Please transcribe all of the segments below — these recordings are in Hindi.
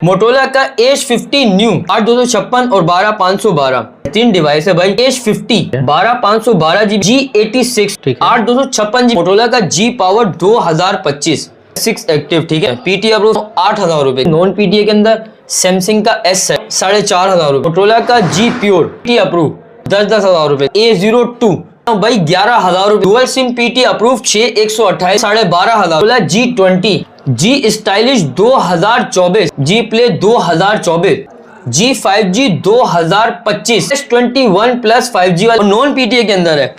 मोटोला का H50 न्यू 8256 और 12512 तीन डिवाइस है भाई। H50 12512 G86 8256 मोटोला का G पावर 2025 6 एक्टिव, ठीक है। पीटी अप्रूव 8000 रुपए। नॉन पीटीए के अंदर सैमसंग का S है 4500 रुपए। मोटोला का G प्योर पीटी अप्रूव 10,000 रुपए। A02 भाई 11,000 रुपए। Dual sim PT approve 6128 12,500। G20 G stylish 2024, G play 2024, G5G 2025, S21 plus 5G वाला नॉन पीटीए के अंदर है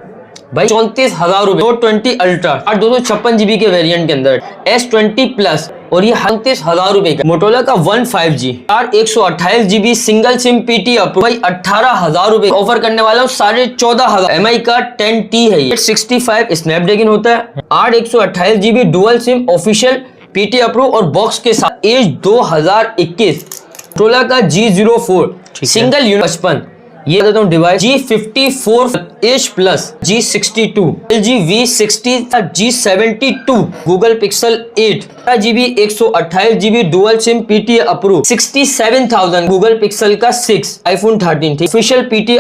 भाई 34,000 रुपए। 420 अल्ट्रा 256 जीबी के वेरिएंट के अंदर S20 प्लस और ये 38,000 रुपए का। मोटोला का 15G 128 GB single SIM PT approve भाई 18,000 रुपए ऑफर करने वाला हूँ 14,500। MI का 10T है ये 65 स्नैपड्रैगन होता है। 128 GB dual SIM official PT approve और बॉक्स के साथ। एज 2021 मोटोला का G04 सिंगल यूनिट 55। ये देता हूँ device G54 H plus G62 LG V60 G72 Google pixel 8 GB 128 GB dual sim PT approve 67,000 Google pixel का 6 iPhone 13 ऑफिशियल पीटी।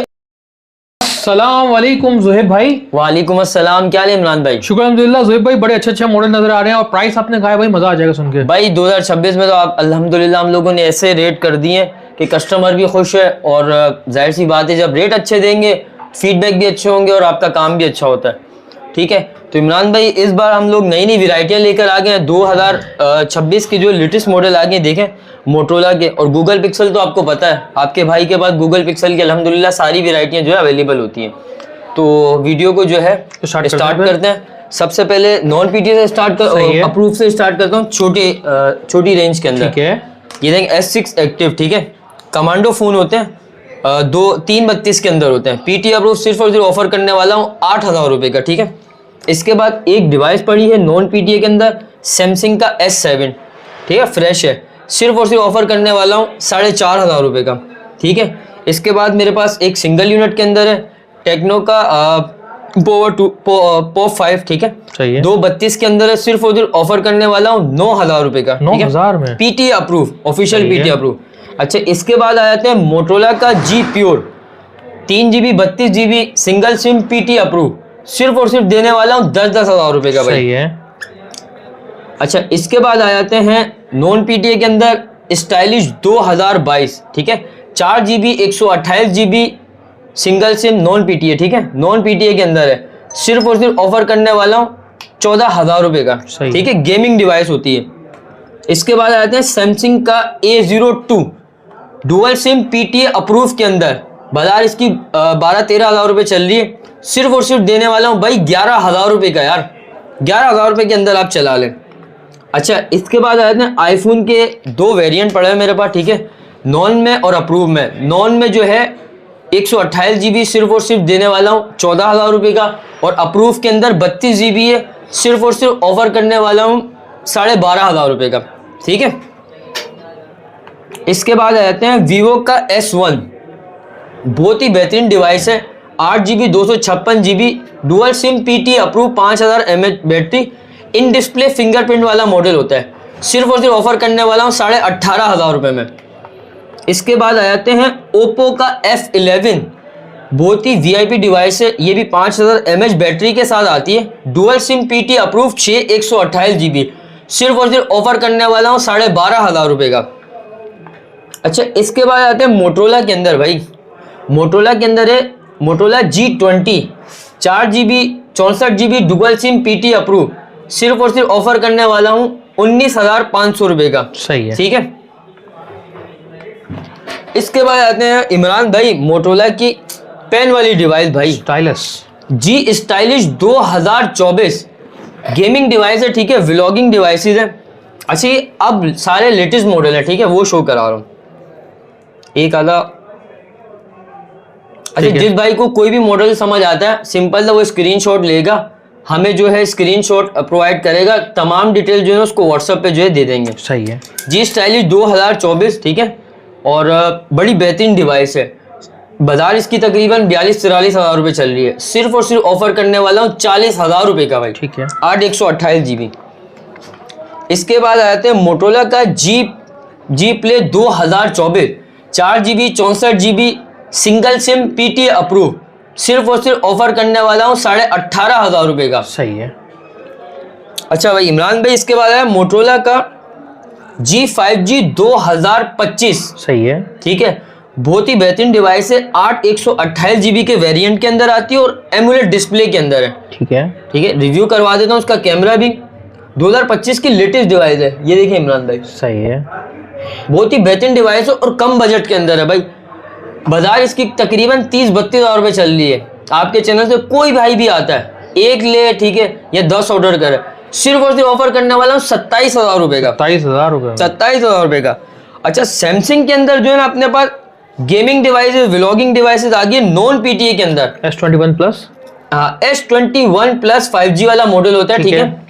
अस्सलाम वालेकुम ज़ुहैब भाई। वालेकुम अस्सलाम, क्या हाल है इमरान भाई? शुक्र अल्हम्दुलिल्लाह। ज़ुहैब भाई बड़े अच्छे मॉडल नजर आ रहे हैं और प्राइस आपने कहा है भाई मजा आ जाएगा सुन के। भाई 2026 में तो आप अल्हम्दुलिल्लाह हम लोगों ने ऐसे रेट कर दिए कि कस्टमर भी खुश है और जाहिर सी बात है जब रेट अच्छे देंगे फीडबैक भी अच्छे होंगे और आपका काम भी अच्छा होता है, ठीक है। तो इमरान भाई इस बार हम लोग नई नई वेराइटियाँ लेकर आ गए हैं। 2026 के जो लेटेस्ट मॉडल आ गए देखें मोटोला के। और गूगल पिक्सल तो आपको पता है आपके भाई के पास गूगल पिक्सल की अल्हम्दुलिल्लाह सारी वेराइटियाँ जो है अवेलेबल होती हैं। तो वीडियो को जो है स्टार्ट करते हैं। सबसे पहले नॉन पीटी से स्टार्ट कर अप्रूव से स्टार्ट करता हूँ छोटी रेंज के अंदर, ठीक है। ये देखें S6 एक्टिव, ठीक है। कमांडो फोन होते हैं 332 के अंदर होते हैं। पीटी अप्रूव सिर्फ और सिर्फ ऑफर करने वाला हूँ 8,000 रुपए का, ठीक है। इसके बाद एक डिवाइस पड़ी है नॉन पीटीए के अंदर सैमसंग का S7, ठीक है, फ्रेश है, सिर्फ और सिर्फ ऑफर करने वाला हूँ 4,500 रुपए का, ठीक है। इसके बाद मेरे पास एक सिंगल यूनिट के अंदर है टेक्नो का पॉप 5, ठीक है, सही है। 232 के अंदर है, सिर्फ और सिर्फ ऑफर करने वाला हूँ 9,000 रुपए का, 9,000 में PT approve official PT approve. अच्छा, इसके बाद आ जाते हैं मोटोला का G pure 3GB 32GB single SIM PT approve, सिर्फ और सिर्फ देने वाला हूँ 10,000 रुपए का भाई, सही है। अच्छा, इसके बाद आ जाते हैं नॉन पीटीए के अंदर स्टाइलिश 2022, ठीक है, 4GB 128GB single SIM non PTA, ठीक है, नॉन पीटीए के अंदर है, सिर्फ और सिर्फ ऑफर करने वाला हूँ 14,000 रुपए का, ठीक है, गेमिंग डिवाइस होती है। इसके बाद आ जाते हैं सैमसंग का A02 dual SIM PTA approve के अंदर, बाजार इसकी 12-13,000 रुपए चल रही है, सिर्फ और सिर्फ देने वाला हूँ भाई 11,000 रुपए का यार, 11,000 रुपए के अंदर आप चला लें। अच्छा, इसके बाद आ जाते हैं आईफोन के दो वेरिएंट पड़े हैं मेरे पास, ठीक है, नॉन में और अप्रूव में। नॉन में जो है 128 GB सिर्फ और सिर्फ देने वाला हूँ 14,000 रुपए का, और अप्रूव के अंदर 32 GB है, सिर्फ और सिर्फ ऑफर करने वाला हूँ 12,500 रुपए का, ठीक है। इसके बाद आ जाते हैं वीवो का S1, बहुत ही बेहतरीन डिवाइस है, 8GB 256GB dual sim PT approve 5000 mAh battery, in display fingerprint वाला मॉडल होता है, सिर्फ और सिर्फ ऑफर करने वाला हूँ 18,500 रुपए में। इसके बाद आ जाते हैं ओप्पो का F11, बहुत ही VIP डिवाइस है, ये भी 5000 mAh बैटरी के साथ आती है, dual sim PT approve 128GB, सिर्फ और सिर्फ ऑफर करने वाला हूँ 12,500 रुपए का। अच्छा, इसके बाद आते हैं मोटोला के अंदर भाई, मोटोला के अंदर है Motorola G20 4GB 64GB dual sim PT approve, सिर्फ और सिर्फ ऑफर करने वाला हूँ 19,500 रुपए का, सही है, ठीक है। इसके बाद आते हैं इमरान भाई मोटोला की पेन वाली डिवाइस भाई, stylish G stylish 2024 gaming device है, ठीक है, व्लॉगिंग डिवाइसेस है। अच्छा, अब सारे लेटेस्ट मॉडल है, ठीक है, वो शो करा रहा हूँ एक आधा। अच्छा, जिस भाई को कोई भी मॉडल समझ आता है सिंपल था वो स्क्रीनशॉट लेगा, हमें जो है स्क्रीनशॉट प्रोवाइड करेगा, तमाम डिटेल जो है उसको व्हाट्सएप पे जो है दे देंगे, सही है। G स्टाइलिश 2024, ठीक है, और बड़ी बेहतरीन डिवाइस है, बाजार इसकी तकरीबन 42-43,000 रुपए चल रही है, सिर्फ और सिर्फ ऑफर करने वाला हूँ 40,000 रुपए का भाई, ठीक है, 8 128 GB। इसके बाद आ जाते हैं मोटोला का G G play 2024, 4 GB 64 GB single SIM PT approve, सिर्फ और सिर्फ ऑफर करने वाला हूँ 18,500 रुपये का। सही है। अच्छा भाई इमरान भाई, इसके बाद है मोटरोला का G5G 2025। सही है। ठीक है, बहुत ही बेहतरीन डिवाइस है। 8 128 GB के वेरिएंट के अंदर आती है और एमुलेट डिस्प्ले के अंदर है। ठीक है। ठीक है, रिव्यू करवा देता हूँ। उसका कैमरा भी 2025 की लेटेस्ट डिवाइस है। ये देखिए इमरान भाई, सही है। बहुत ही बेहतरीन डिवाइस है और कम बजट के अंदर है भाई। बाजार इसकी तकरीबन 30-32 हज़ार रुपये चल रही है। आपके चैनल से कोई भाई भी आता है, एक ले, ठीक है, या 10 ऑर्डर करे, सिर्फ और सिर्फ ऑफर करने वाला हूँ 27,000 रुपये का। 27,000 रुपये। 27,000 रुपये का। अच्छा, सैमसंग के अंदर जो है ना अपने पास गेमिंग डिवाइसेस, व्लॉगिंग डिवाइसेस आ गई नॉन पीटीए के अंदर। S21 प्लस, हाँ, S21 प्लस 5G वाला मॉडल होता है। ठीक है,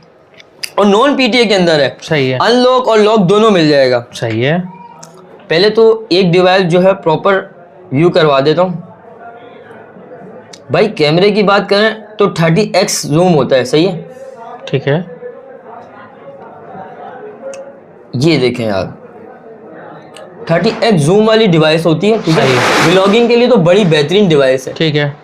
और नॉन पीटीए के अंदर है। सही है। अनलॉक और लॉक दोनों मिल जाएगा। सही है। पहले तो एक डिवाइस जो है प्रॉपर व्यू करवा देता हूँ भाई। कैमरे की बात करें तो 30x जूम होता है। सही है। ठीक है। ये देखें यार, 30x जूम वाली डिवाइस होती है। ठीक है, व्लॉगिंग के लिए तो बड़ी बेहतरीन डिवाइस है। ठीक है।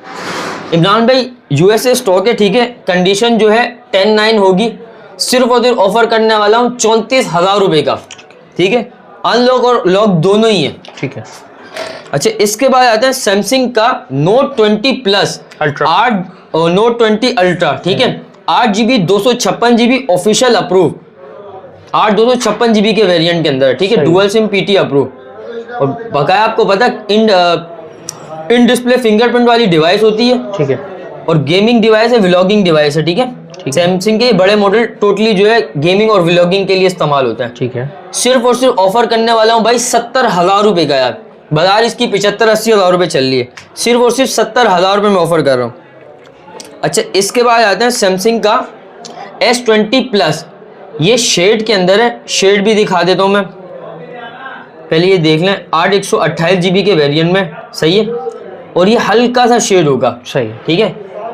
इमरान भाई यूएसए स्टॉक है। ठीक है, कंडीशन जो है 10/9 होगी। सिर्फ और सिर्फ ऑफर करने वाला हूँ 34,000 रुपये का। ठीक है, अनलॉक और लॉक दोनों ही है। ठीक है। अच्छा, इसके बाद आता है सैमसंग का Note 20 plus ultra, Note 20 ultra. ठीक है, 8 GB 256 GB official approve, 8 256 GB के वेरिएंट के अंदर। ठीक है, डुअल सिम पीटी अप्रूव, और बकाया आपको पता इन डिस्प्ले फिंगरप्रिंट वाली डिवाइस होती है। ठीक है। और गेमिंग डिवाइस है, व्लॉगिंग डिवाइस है। ठीक है, सैमसंग के बड़े मॉडल टोटली जो है गेमिंग और व्लॉगिंग के लिए इस्तेमाल होता है। ठीक है। सिर्फ और सिर्फ ऑफर करने वाला हूँ भाई 70,000 रुपये का। यार बाजार इसकी 75-80 हज़ार रुपये चल रही है, सिर्फ और सिर्फ 70,000 रुपये में ऑफर कर रहा हूँ। अच्छा, इसके बाद आते हैं सैमसंग का S20 प्लस। ये शेड के अंदर है, शेड भी दिखा देता हूँ मैं। पहले ये देख लें, 8 128 GB के वेरिएंट में। सही है, और ये हल्का सा शेड होगा। सही है। ठीक है,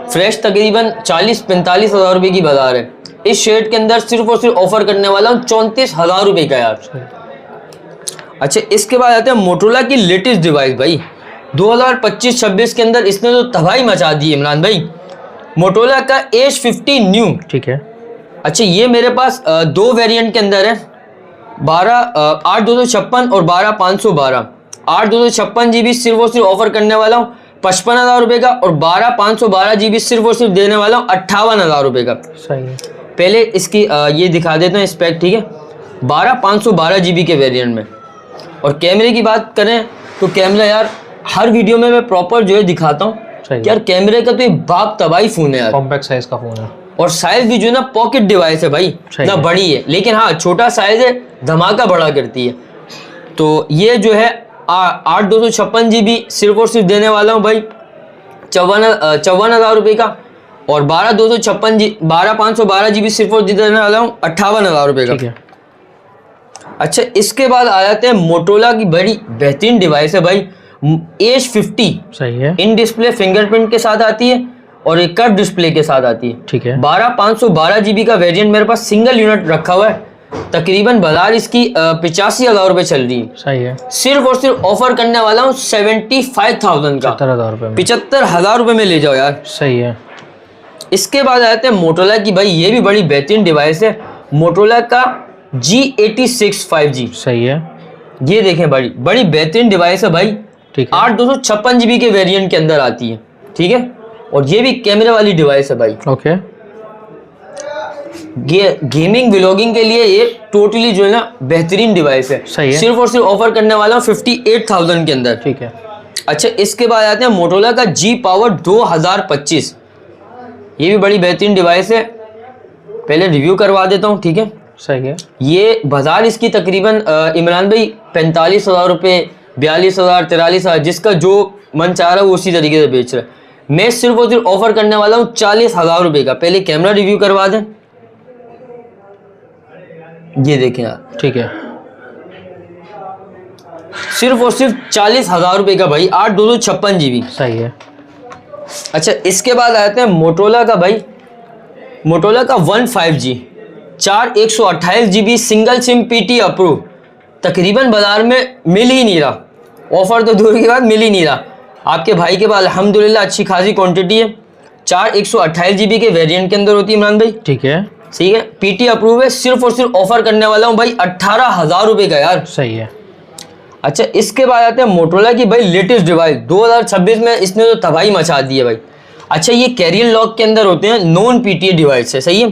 फ्रेश तकरीबन 40-45 हज़ार रुपये की बाजार है। इस शेड के अंदर सिर्फ और सिर्फ ऑफर करने वाला हूँ 34,000 रुपये का यार। अच्छा, इसके बाद आते हैं मोटरोला की लेटेस्ट डिवाइस भाई। 2025-26 के अंदर इसने तो तबाही मचा दी है इमरान भाई। मोटरोला का H50 न्यू। ठीक है। अच्छा, ये मेरे पास 2 वेरिएंट के अंदर है, 8 256 और 12 512। 8 256 GB सिर्फ और सिर्फ ऑफर करने वाला हूँ 55,000 रुपये का, और 12 512 GB सिर्फ और सिर्फ देने वाला हूँ 58,000 रुपये का। सही है। पहले इसकी ये दिखा देते हैं स्पेक। ठीक है, 12 512 GB के वेरिएंट में। और कैमरे की बात करें तो कैमरा यार हर वीडियो में मैं प्रॉपर जो है दिखाता हूँ यार। कैमरे का तो ये बाप तबाही फोन है यार, कॉम्पैक्ट साइज का फोन है, और साइज भी जो है ना पॉकेट डिवाइस है भाई, ना बड़ी है, लेकिन हाँ छोटा साइज है, धमाका बड़ा करती है। तो ये जो है 8 256 GB सिर्फ और सिर्फ देने वाला हूँ भाई 54,000 रुपये का, और 12 512 GB सिर्फ और देने वाला हूँ 58,000 रुपये का। ठीक है। अच्छा, इसके बाद आ जाते हैं मोटरोला की बड़ी बेहतरीन डिवाइस है भाई, H50। सही है। इन डिस्प्ले फिंगरप्रिंट के साथ आती है और एक कर्व डिस्प्ले के साथ आती है। ठीक है। 12 512 GB का वेरिएंट मेरे पास सिंगल यूनिट रखा हुआ है। तकरीबन बाजार इसकी 85,000 रुपये चल रही है। सही है। सिर्फ और सिर्फ ऑफर करने वाला हूँ 75,000 का। 75,000 रुपये में। 75,000 रुपये में ले जाओ यार। सही है। इसके बाद आते हैं मोटरोला की भाई, ये भी बड़ी बेहतरीन डिवाइस है, मोटरोला का G86 5G। सही है। ये देखें भाई, बड़ी बेहतरीन डिवाइस है भाई। ठीक है। 8 256 GB के वेरिएंट के अंदर आती है। ठीक है, और ये भी कैमरे वाली डिवाइस है भाई। ओके। गेमिंग व्लॉगिंग के लिए ये टोटली जो है ना बेहतरीन डिवाइस है। सही है। सिर्फ और सिर्फ ऑफर करने वाला 58,000 के अंदर। ठीक है। अच्छा, इसके बाद आते हैं मोटरोला का G Power 2025। ये भी बड़ी बेहतरीन डिवाइस है, पहले रिव्यू करवा देता हूँ। ठीक है, सही है। ये बाजार इसकी तकरीबन इमरान भाई 45,000 रुपये, 42,000, 43,000, जिसका जो मन चाह रहा है वो उसी तरीके से बेच रहा है। मैं सिर्फ और सिर्फ ऑफर करने वाला हूँ 40,000 रुपये का। पहले कैमरा रिव्यू करवा दें। ये देखें यार, ठीक है। सिर्फ और सिर्फ 40,000 रुपये का भाई, 8 256 GB। सही है। अच्छा, इसके बाद आते हैं मोटरोला का भाई, मोटरोला का 15G 4 128 GB single SIM PT approve, तकरीबन बाजार में मिल ही नहीं रहा, ऑफर तो दूर की बात, मिल ही नहीं रहा। आपके भाई के पास अल्हम्दुलिल्लाह अच्छी खासी क्वांटिटी है। 4 128 GB के वेरिएंट के अंदर होती है इमरान भाई, ठीक है, ठीक है। पीटी अप्रूव है, सिर्फ और सिर्फ ऑफर करने वाला हूँ भाई 18,000 रुपये का यार। सही है। अच्छा, इसके बाद आते हैं मोटोरोला की भाई लेटेस्ट डिवाइस 2026 में, इसने तो तबाही मचा दी है भाई। अच्छा, ये कैरियर लॉक के अंदर होते हैं, नॉन पीटीए डिवाइस है, सही है।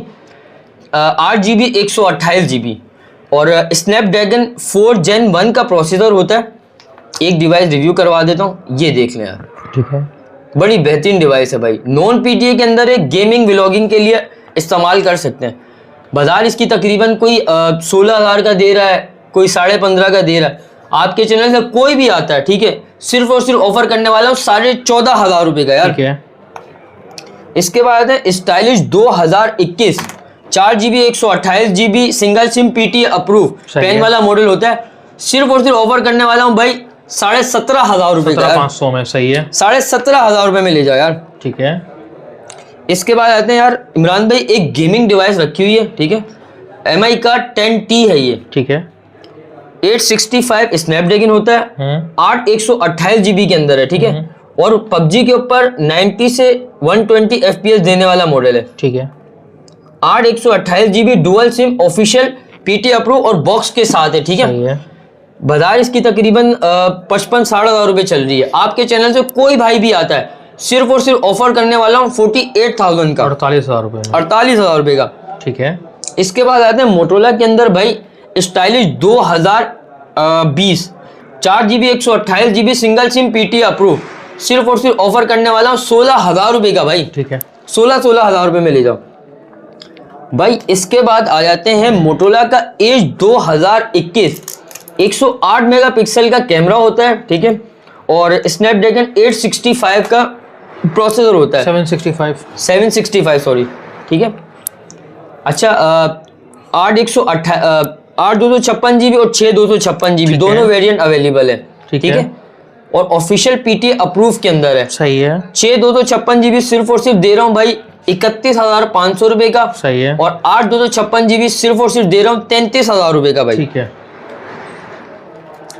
8 GB 128 GB और स्नैपड्रैगन 4 Gen 1 का प्रोसेसर होता है। एक डिवाइस रिव्यू करवा देता हूँ, ये देख लें यार, ठीक है, बड़ी बेहतरीन डिवाइस है भाई। नॉन पीटीए के अंदर एक गेमिंग व्लॉगिंग के लिए इस्तेमाल कर सकते हैं। बाजार इसकी तकरीबन कोई 16,000 का दे रहा है, कोई 15.5 का दे रहा है। आपके चैनल से कोई भी आता है, ठीक है, सिर्फ और सिर्फ ऑफर करने वाला हूँ 14,500 रुपये का यार। ठीक है। इसके बाद है stylish 2021 4 GB 128 GB single SIM PT approve पेन वाला मॉडल होता है। सिर्फ और सिर्फ ऑफर करने वाला हूँ भाई 17,500 रुपये का, 500 में, सही है, 17,500 रुपये में ले जाओ यार, ठीक है। इसके बाद आते हैं यार इमरान भाई, एक गेमिंग डिवाइस रखी हुई है, ठीक है, MI का 10T है ये, ठीक है। 865 स्नैपड्रैगन होता है, 8 128 GB के अंदर है, ठीक है, और पबजी के ऊपर 90 से 120 FPS देने वाला मॉडल है, ठीक है। 8 128 GB dual SIM official PT approve और बॉक्स के साथ है, ठीक सही है। है। बाजार इसकी तकरीबन 55-60,000 रुपये चल रही है। आपके चैनल से कोई भाई भी आता है, सिर्फ और सिर्फ ऑफर करने वाला हूँ 48,000 का, 48,000 रुपये में, 48,000 रुपये का, ठीक है। इसके बाद आते हैं मोटोरोला के अंदर भाई stylish 2020 4 GB 128 GB single SIM PT approve, सिर्फ और सिर्फ ऑफर करने वाला हूँ 16,000 रुपये का भाई, ठीक है। 16,000 रुपये में ले जाओ भाई। इसके बाद आ जाते हैं मोटोरोला का एज 2021 108 मेगापिक्सल का कैमरा होता है, ठीक है, और स्नैपड्रैगन 865 का प्रोसेसर होता है, 765 सॉरी, ठीक है। अच्छा, 8 256 GB और 6 256 GB दोनों वेरिएंट अवेलेबल है, ठीक है, और ऑफिशियल पीटी अप्रूव के अंदर है, सही है। 6 256 GB सिर्फ और सिर्फ दे रहा हूँ भाई 31,500 रुपये का, सही है, और 8 256 GB सिर्फ और सिर्फ दे रहा हूँ 33,000 रुपये का भाई, ठीक है।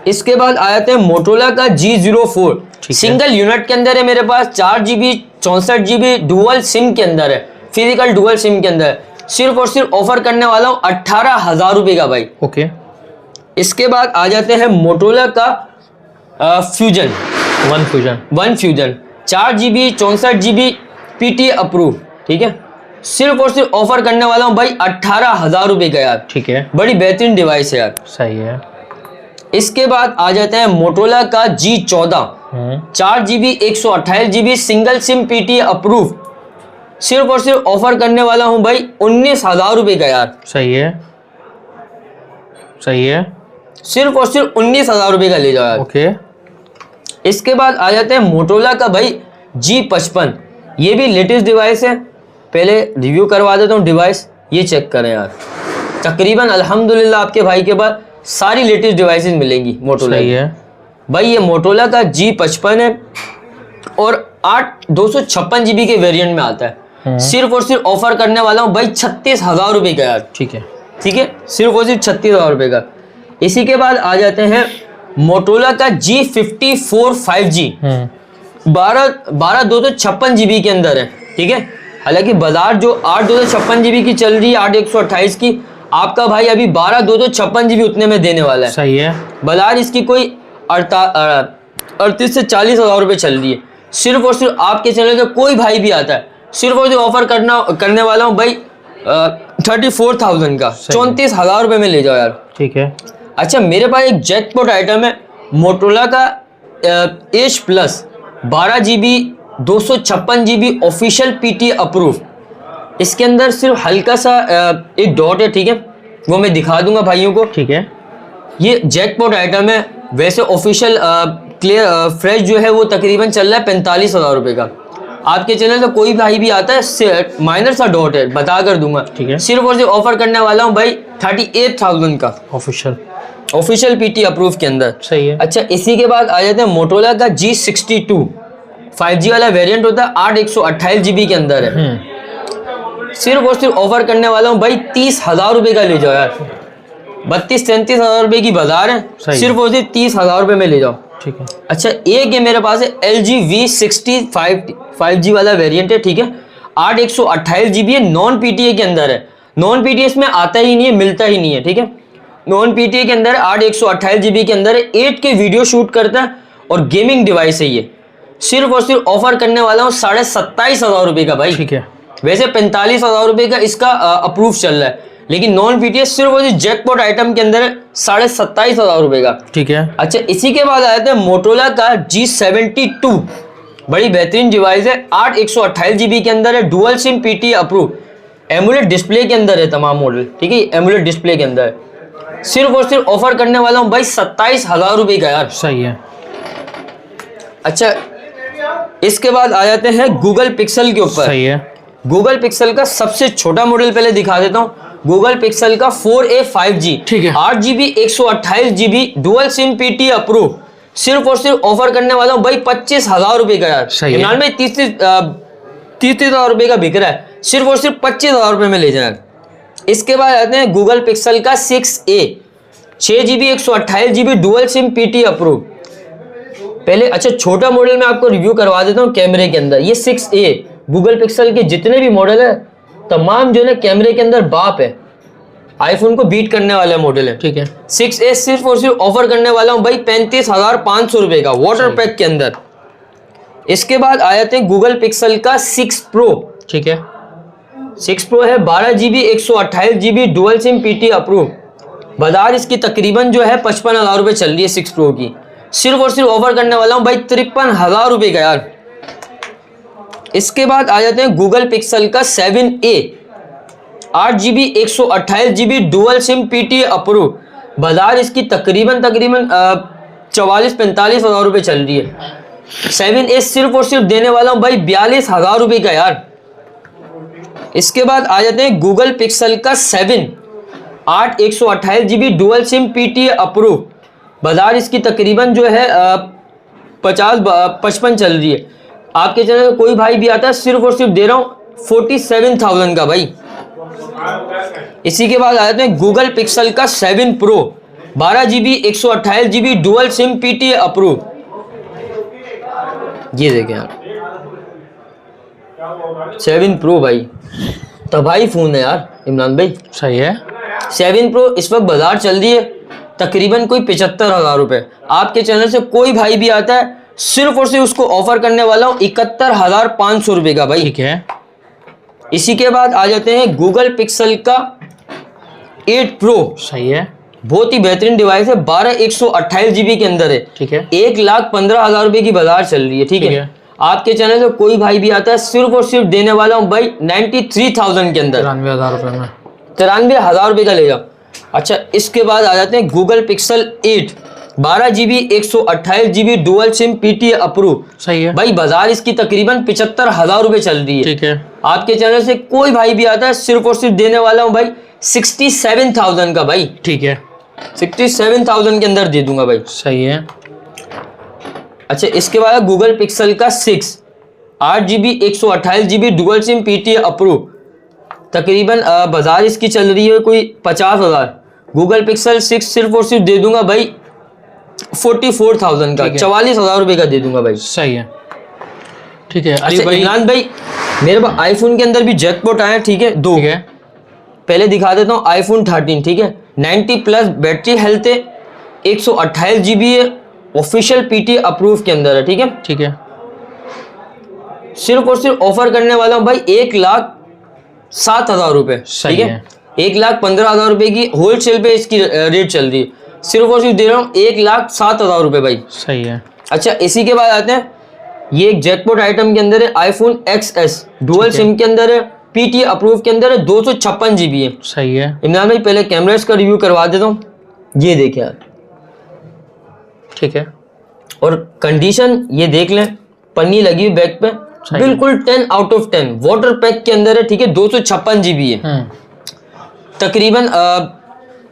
इसके बाद आ जाते हैं मोटोरोला का G04 सिंगल यूनिट के अंदर है मेरे पास, 4 GB 64 GB डुअल सिम के अंदर है, फिजिकल डुअल सिम के अंदर है। सिर्फ और सिर्फ ऑफर करने वाला हूँ 18,000 रुपये का भाई, ओके। इसके बाद आ जाते हैं मोटोरोला का fusion one fusion 4 GB 64 GB PT approve, ठीक है, सिर्फ और सिर्फ ऑफर करने वाला हूँ भाई 18,000 रुपये का यार, ठीक है, बड़ी बेहतरीन डिवाइस है यार, सही है। इसके बाद आ जाते हैं मोटोरोला का G14 4 GB 128 GB single SIM PT approve, सिर्फ और सिर्फ ऑफर करने वाला हूं भाई 19,000 रुपये का यार, सही है, सही है, सिर्फ और सिर्फ 19,000 रुपये का ले जाओ यार, ओके। इसके बाद आ जाते हैं मोटोरोला का भाई G55, ये भी लेटेस्ट डिवाइस है। पहले रिव्यू करवा देता हूँ डिवाइस, ये चेक करें यार, तकरीबन अल्हम्दुलिल्लाह आपके भाई के पास सारी लेटेस्ट डिवाइसेस मिलेंगी मोटोरोला, सही है भाई। ये मोटोरोला का G55 है और 8 256 GB के वेरिएंट में आता है। सिर्फ और सिर्फ ऑफर करने वाला हूँ भाई 36,000 रुपये का यार, ठीक है, ठीक है, सिर्फ और सिर्फ 36,000 रुपये का। इसी के बाद आ जाते हैं मोटोरोला का G54 5G 12 256 GB के अंदर है, ठीक है। हालांकि बाजार जो 8 256 GB की चल रही है, 8 128 की, आपका भाई अभी 12 256 GB उतने में देने वाला है, सही है। बाजार इसकी कोई 38 से 40,000 रुपये चल रही है। सिर्फ और सिर्फ आपके चैनल का कोई भाई भी आता है, सिर्फ और सिर्फ ऑफर करने वाला हूँ भाई 34,000 का, 34,000 रुपये में ले जाओ यार, ठीक है। अच्छा, मेरे पास एक जैकपॉट आइटम है मोटोरोला का edge plus 12 GB 256 GB official PT approve, इसके अंदर सिर्फ हल्का सा एक डॉट है, ठीक है, वो मैं दिखा दूंगा भाइयों को, ठीक है। ये जैकपॉट आइटम है। वैसे ऑफिशियल क्लियर फ्रेश जो है वो तकरीबन चल रहा है 45,000 रुपये का। आपके चैनल का कोई भाई भी आता है, माइनर सा डॉट है, बता कर दूंगा, ठीक है। सिर्फ और सिर्फ ऑफर करने वाला हूँ भाई 38,000 का ऑफिशियल पीटी अप्रूव के अंदर, सही है। अच्छा, इसी के बाद आ जाते हैं मोटोरोला का G62 5G वाला वेरिएंट होता है, 8 128 GB के अंदर है। सिर्फ और सिर्फ ऑफर करने वाला हूँ भाई 30,000 रुपये का ले जाओ यार, 32-33 हजार रुपए की बाजार है, सही। सिर्फ और सिर्फ 30,000 रुपए में ले जाओ। ठीक है। अच्छा, एक ये मेरे पास है LG V60 5G वाला वेरिएंट है, ठीक है। 8 128 GB है, नॉन PTA के अंदर है। नॉन PTA इसमें आता ही नहीं है, मिलता ही नहीं है, ठीक है। नॉन PTA के अंदर 8 128 GB के अंदर है, 8K वीडियो शूट करता है और गेमिंग डिवाइस है ये। सिर्फ और सिर्फ ऑफर करने वाला हूँ 27,500 रुपए का भाई। ठीक है। वैसे 45,000 रुपए का इसका अप्रूव चल रहा है, लेकिन नॉन PTA सिर्फ और सिर्फ जैकपॉट आइटम के अंदर है 27,500 रुपए का। ठीक है। अच्छा, इसी के बाद आया था मोटोरोला का G72, बड़ी बेहतरीन डिवाइस है, 8 128 GB के अंदर है, dual SIM PTA approve, AMOLED display के अंदर है तमाम मॉडल, ठीक है। एमुलेट डिस्प्ले के अंदर है। सिर्फ और सिर्फ ऑफर करने वाला हूँ भाई 27,000 रुपए का यार। सही है। अच्छा, इसके बाद आ जाते हैं गूगल पिक्सल के ऊपर। सही है। गूगल पिक्सल का सबसे छोटा मॉडल पहले दिखा देता हूँ। गूगल पिक्सल का 4a 5G, ठीक है। 8GB 128 GB dual SIM PTA approve, सिर्फ और सिर्फ ऑफर करने वाला हूँ भाई 25,000 रुपए का यार। सही है। इमरान भाई 30,000 रुपए का बिक रहा है, सिर्फ और सिर्फ 25,000 रुपए में ले जाए। इसके बाद आते हैं गूगल पिक्सल का 6a 6GB 128 GB dual SIM PTA approve. पहले अच्छा छोटा मॉडल में आपको रिव्यू करवा देता हूँ कैमरे के अंदर। ये 6a गूगल पिक्सल के जितने भी मॉडल है तमाम जो है कैमरे के अंदर बाप है, आईफोन को बीट करने वाला मॉडल है। ठीक है। 6a सिर्फ और सिर्फ ऑफर करने वाला हूँ भाई 35,500 रुपए का वाटर पैक के अंदर। इसके बाद आ जाते हैं गूगल पिक्सल का 6 Pro। ठीक है। 6 Pro है 12GB 128 GB dual SIM PTA approve. बाजार इसकी तकरीबन जो है 55,000 रुपए चल रही है 6 Pro की। सिर्फ और सिर्फ ऑफर करने वाला हूँ भाई 53,000 रुपए का यार। इसके बाद आ जाते हैं गूगल पिक्सल का 7a 8GB 128 GB dual SIM PTA approve. बाजार इसकी तकरीबन 44-45,000 रुपए चल रही है। 7a सिर्फ और सिर्फ देने वाला हूँ भाई 42,000 रुपए का यार। इसके बाद आ जाते हैं गूगल पिक्सल का 7 8 128 GB dual SIM PTA approve. बाजार इसकी तकरीबन जो है 50-55 चल रही है। आपके चैनल कोई भाई भी आता है, सिर्फ और सिर्फ दे रहा हूँ 47,000 का भाई। इसी के बाद आ जाते हैं गूगल पिक्सल का 7 Pro 12GB 128 GB dual SIM PTA approve. ये देखें यार 7 Pro भाई, तबाही फोन है यार इमरान भाई। सही है। 7 Pro इस वक्त बाजार चल रही है तकरीबन कोई 75,000 रुपए। आपके चैनल से कोई भाई भी आता है, सिर्फ और सिर्फ उसको ऑफर करने वाला हूँ 71,500 रुपए का भाई। ठीक है। इसी के बाद आ जाते हैं गूगल पिक्सल का 8 Pro। सही है। बहुत ही बेहतरीन डिवाइस है, 12 128 GB के अंदर है। ठीक है। 1,15,000 रुपए की बाजार चल रही है, ठीक है। आपके चैनल से कोई भाई भी आता है, सिर्फ और सिर्फ देने वाला हूँ भाई 93,000 के अंदर, 93,000 रुपए में, 93,000 रुपए का ले जाओ। अच्छा, इसके बाद आ जाते हैं Google pixel 8 12GB 128 GB dual SIM PTA approve. सही है भाई बाजार इसकी तकरीबन 75,000 रुपए चल रही है। ठीक है। आपके चैनल से कोई भाई भी आता है, सिर्फ और सिर्फ देने वाला हूँ भाई 67,000 का भाई। ठीक है। 67,000 के अंदर दे दूंगा भाई। सही है। अच्छा, इसके बाद गूगल पिक्सल का 6 8GB 128 GB dual SIM PTA approve. तकरीबन बाजार इसकी चल रही है कोई 50,000। गूगल पिक्सल 6 सिर्फ और सिर्फ दे दूंगा भाई 44,000 का, 44,000 रुपए का दे दूंगा भाई। सही है। ठीक है। अच्छा इमरान भाई, मेरे पास आईफोन के अंदर भी जैकपॉट आए, ठीक है, दो। ठीक है। पहले दिखा देता हूँ आईफोन 13, ठीक है, 90+ बैटरी हेल्थ है, 128 GB है, ऑफिशियल PTA अप्रूव के अंदर है, ठीक है। ठीक है। सिर्फ और सिर्फ ऑफर करने वाला हूँ भाई 1,07,000 रुपए, ठीक है। 1,15,000 रुपए की होलसेल पे इसकी रेट चल रही है, सिर्फ और सिर्फ दे रहा हूँ 1,07,000 रुपए भाई। सही है। अच्छा, इसी के बाद आते हैं, ये एक जैकपॉट आइटम के अंदर है, आईफोन XS डुअल सिम के अंदर है, PTA अप्रूव के अंदर है, 256 GB है। सही है। इमरान भाई पहले कैमरास का रिव्यू करवा देता हूँ, ये देखिए यार। ठीक है। और कंडीशन ये देख लें, पन्नी लगी हुई बैक पे, बिल्कुल 10 आउट ऑफ 10 वाटर पैक के अंदर है, ठीक है, 256 GB है। तकरीबन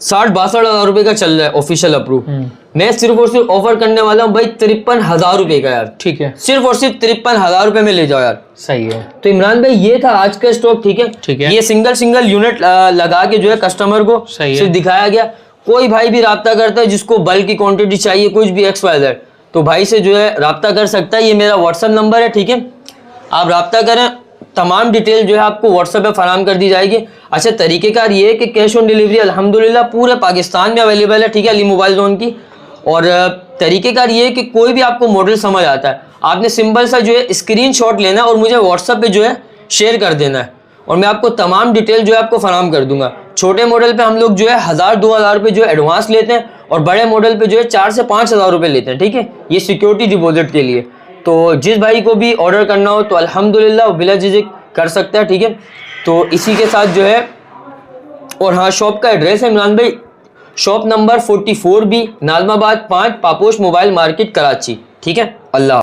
60-62,000 रुपए का चल रहा है ऑफिशियल अप्रूव। मैं सिर्फ और सिर्फ ऑफर करने वाला हूँ भाई 53,000 रुपए का यार। ठीक है। सिर्फ और सिर्फ 53,000 रुपए में ले जाओ यार। सही है। तो इमरान भाई ये था आज का स्टॉक, ठीक है। ठीक है। ये सिंगल यूनिट लगा के जो है कस्टमर को सही है। सिर्फ दिखाया गया। कोई भाई भी रब्ता करता है जिसको बल्क की क्वांटिटी चाहिए, कुछ भी XYZ, तो भाई से जो है रब्ता कर सकता है। ये मेरा व्हाट्सअप नंबर है, ठीक है, आप रब्ता करें, तमाम डिटेल जो है आपको व्हाट्सएप पे फराम कर दी जाएगी। अच्छा, तरीक़ेकार ये है कि कैश ऑन डिलीवरी अल्हम्दुलिल्लाह पूरे पाकिस्तान में अवेलेबल है, ठीक है, अली मोबाइल जोन की। और तरीक़ेकार ये है कि कोई भी आपको मॉडल समझ आता है, आपने सिंपल सा जो है स्क्रीनशॉट लेना है और मुझे व्हाट्सएप पे जो है शेयर कर देना है, और मैं आपको तमाम डिटेल जो है आपको फराम कर दूंगा। छोटे मॉडल पे हम लोग जो है 1000-2000 रुपये जो है एडवांस लेते हैं, और बड़े मॉडल पे जो है 4 से 5 हज़ार रुपये लेते हैं, ठीक है, ये सिक्योरिटी डिपॉजिट के लिए। तो जिस भाई को भी ऑर्डर करना हो तो अल्हम्दुलिल्लाह बिला झिझक कर सकता है, ठीक है। तो इसी के साथ जो है, और हाँ, शॉप का एड्रेस है इमरान भाई, shop number 44B, नाज़माबाद 5, Paposh mobile market, Karachi, ठीक है। अल्लाह।